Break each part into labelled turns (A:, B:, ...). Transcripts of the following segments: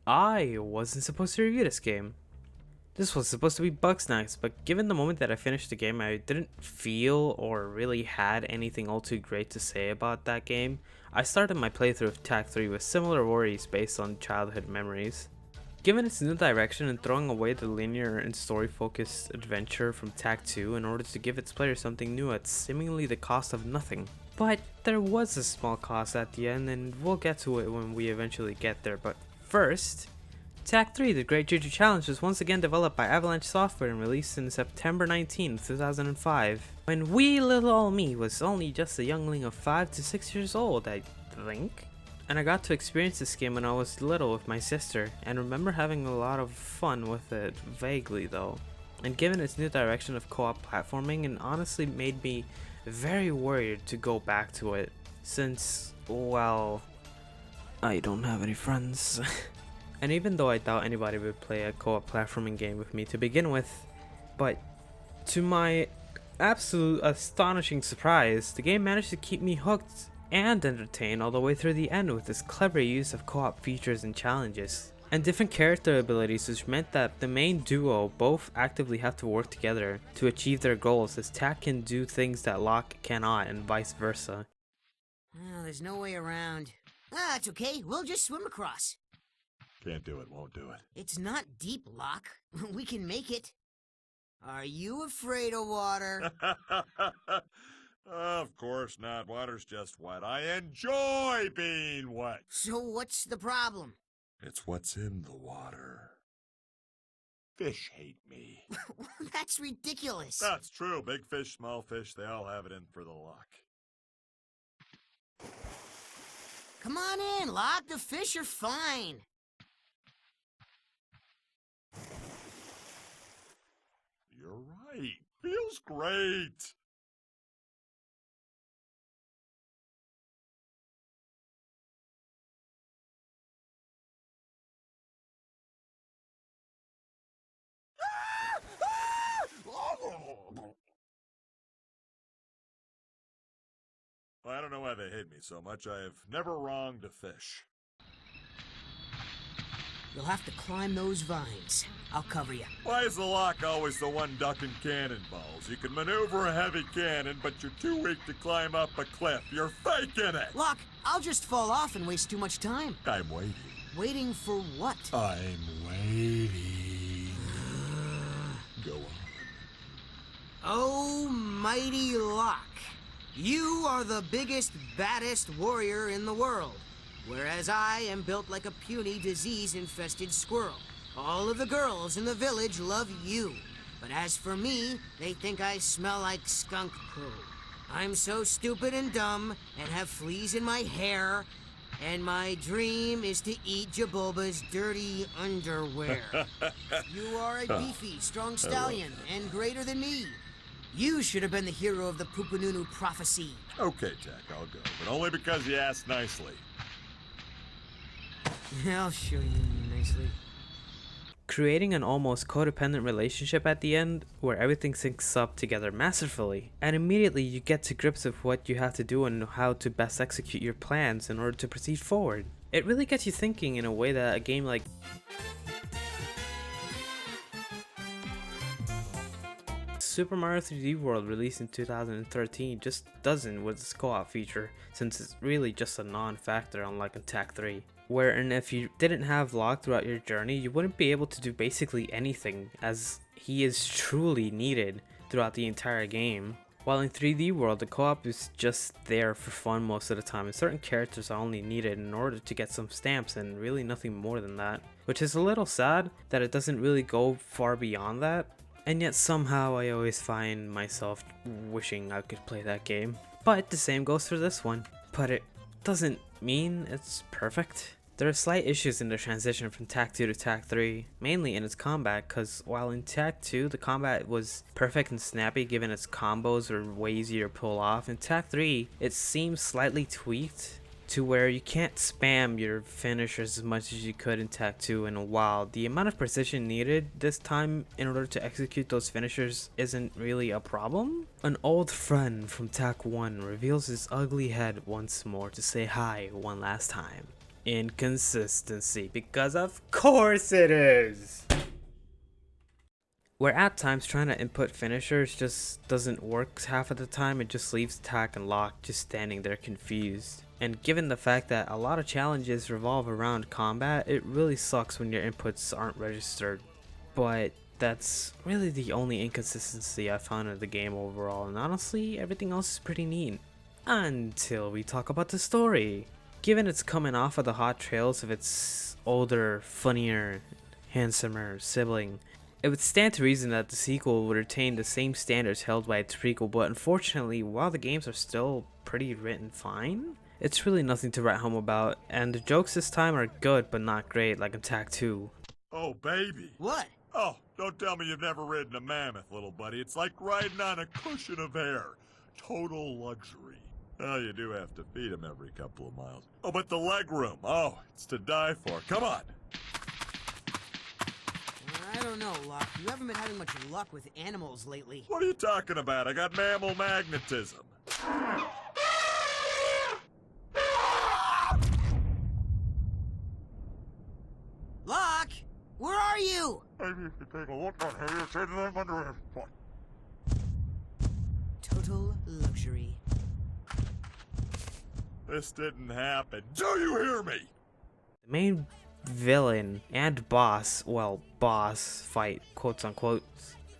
A: I wasn't supposed to review this game. This was supposed to be Bugsnax, but given the moment that I finished the game, I didn't feel or really had anything all too great to say about that game. I started my playthrough of Tak 3 with similar worries based on childhood memories. Given its new direction and throwing away the linear and story-focused adventure from Tak 2 in order to give its players something new at seemingly the cost of nothing. But there was a small cost at the end, and we'll get to it when we eventually get there, but first, Tak 3 The Great Juju Challenge was once again developed by Avalanche Software and released in September 19, 2005, when wee little old me was only just a youngling of 5 to 6 years old, I think. And I got to experience this game when I was little with my sister, and remember having a lot of fun with it, vaguely though. And given its new direction of co-op platforming, it honestly made me very worried to go back to it, since, well, I don't have any friends. And even though I doubt anybody would play a co-op platforming game with me to begin with, but to my absolute astonishing surprise, the game managed to keep me hooked and entertained all the way through the end with its clever use of co-op features and challenges, and different character abilities, which meant that the main duo both actively have to work together to achieve their goals, as Tak can do things that Locke cannot and vice versa.
B: Well, there's no way around. Ah, it's okay. We'll just swim across.
C: Can't do it, won't do it.
B: It's not deep, Locke. We can make it. Are you afraid of water?
C: Of course not. Water's just wet. I enjoy being wet.
B: So what's the problem?
C: It's what's in the water. Fish hate me.
B: That's ridiculous.
C: That's true. Big fish, small fish, they all have it in for the luck.
B: Come on in, Locke. The fish are fine.
C: You're right. Feels great. I don't know why they hate me so much. I have never wronged a fish.
B: You'll have to climb those vines. I'll cover you.
C: Why is the Locke always the one ducking cannonballs? You can maneuver a heavy cannon, but you're too weak to climb up a cliff. You're faking it!
B: Locke, I'll just fall off and waste too much time.
C: I'm waiting.
B: Waiting for what?
C: I'm waiting. Go on.
B: Oh, mighty Locke. You are the biggest, baddest warrior in the world, whereas I am built like a puny, disease-infested squirrel. All of the girls in the village love you, but as for me, they think I smell like skunk poo. I'm so stupid and dumb, and have fleas in my hair, and my dream is to eat Jabulba's dirty underwear. You are a beefy, strong stallion, and greater than me. You should have been the hero of the Pupununu prophecy.
C: Okay, Jack, I'll go, but only because you asked nicely.
B: I'll show you nicely.
A: Creating an almost codependent relationship at the end, where everything syncs up together masterfully, and immediately you get to grips with what you have to do and how to best execute your plans in order to proceed forward. It really gets you thinking in a way that a game like Super Mario 3D World, released in 2013, just doesn't with its co-op feature, since it's really just a non-factor unlike in Tak 3. Wherein if you didn't have Locke throughout your journey, you wouldn't be able to do basically anything, as he is truly needed throughout the entire game. While in 3D World, the co-op is just there for fun most of the time, and certain characters are only needed in order to get some stamps and really nothing more than that. Which is a little sad that it doesn't really go far beyond that. And yet somehow I always find myself wishing I could play that game. But the same goes for this one. But it doesn't mean it's perfect. There are slight issues in the transition from Tak 2 to Tak 3, mainly in its combat, cause while in Tak 2 the combat was perfect and snappy given its combos were way easier to pull off, in Tak 3 it seems slightly tweaked to where you can't spam your finishers as much as you could in Tak 2, and while the amount of precision needed this time in order to execute those finishers isn't really a problem, an old friend from Tak 1 reveals his ugly head once more to say hi one last time. Inconsistency, because of course it is! Where at times trying to input finishers just doesn't work half of the time, it just leaves Tack and Locke just standing there confused. And given the fact that a lot of challenges revolve around combat, it really sucks when your inputs aren't registered. But that's really the only inconsistency I found in the game overall, and honestly, everything else is pretty neat. Until we talk about the story. Given it's coming off of the hot trails of its older, funnier, handsomer sibling, it would stand to reason that the sequel would retain the same standards held by its prequel, but unfortunately, while the games are still pretty written fine, it's really nothing to write home about, and the jokes this time are good but not great, like in Attack 2.
C: Oh, baby.
B: What?
C: Oh, don't tell me you've never ridden a mammoth, little buddy. It's like riding on a cushion of air. Total luxury. Oh, you do have to feed him every couple of miles. Oh, but the leg room. Oh, it's to die for. Come on.
B: I don't know, Locke. You haven't been having much luck with animals lately.
C: What are you talking about? I got mammal magnetism.
B: Locke! Where are you?
C: Maybe if you take a look at her, you'll say that I'm under him.
B: Total luxury.
C: This didn't happen. Do you hear me?
A: The main villain and boss, well, boss fight, quotes unquote,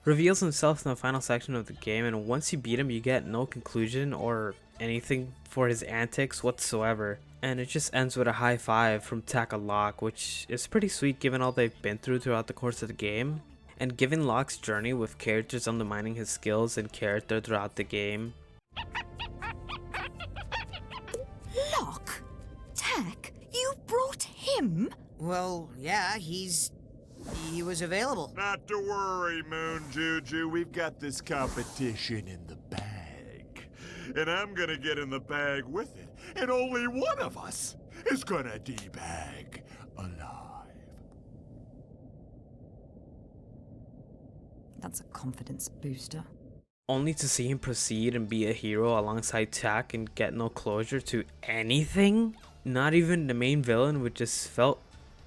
A: reveals himself in the final section of the game, and once you beat him, you get no conclusion or anything for his antics whatsoever. And it just ends with a high five from Tack and Locke, which is pretty sweet given all they've been through throughout the course of the game. And given Locke's journey with characters undermining his skills and character throughout the game.
D: Locke? Tack? You brought him?
B: Well, yeah, he was available.
C: Not to worry, Moon Juju. We've got this competition in the bag. And I'm gonna get in the bag with it. And only one of us is gonna debag alive.
D: That's a confidence booster.
A: Only to see him proceed and be a hero alongside Tack and get no closure to anything? Not even the main villain, which just felt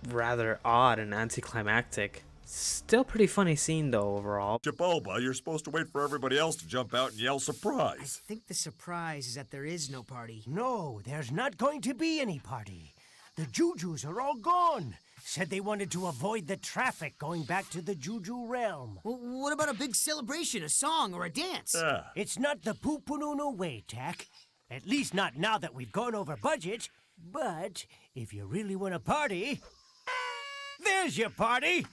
A: rather odd and anticlimactic. Still pretty funny scene though overall.
C: Jabulba, you're supposed to wait for everybody else to jump out and yell
B: I
C: surprise.
B: think the surprise is that there is no party.
E: No, there's not going to be any party. The Jujus are all gone. Said they wanted to avoid the traffic going back to the Juju realm.
B: Well, what about a big celebration, a song, or a dance?
C: Yeah.
E: It's not the Poopanunu way, Tack. At least not now that we've gone over budget. But if you really want a party, there's your party.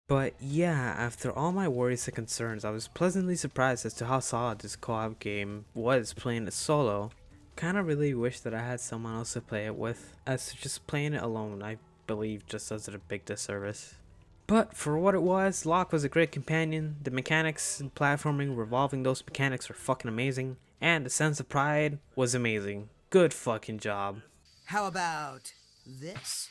A: But yeah, after all my worries and concerns, I was pleasantly surprised as to how solid this co-op game was playing it solo. Kinda really wish that I had someone else to play it with, as just playing it alone I believe just does it a big disservice. But for what it was, Locke was a great companion, the mechanics and platforming revolving those mechanics were fucking amazing, and the sense of pride was amazing. Good fucking job.
B: How about this?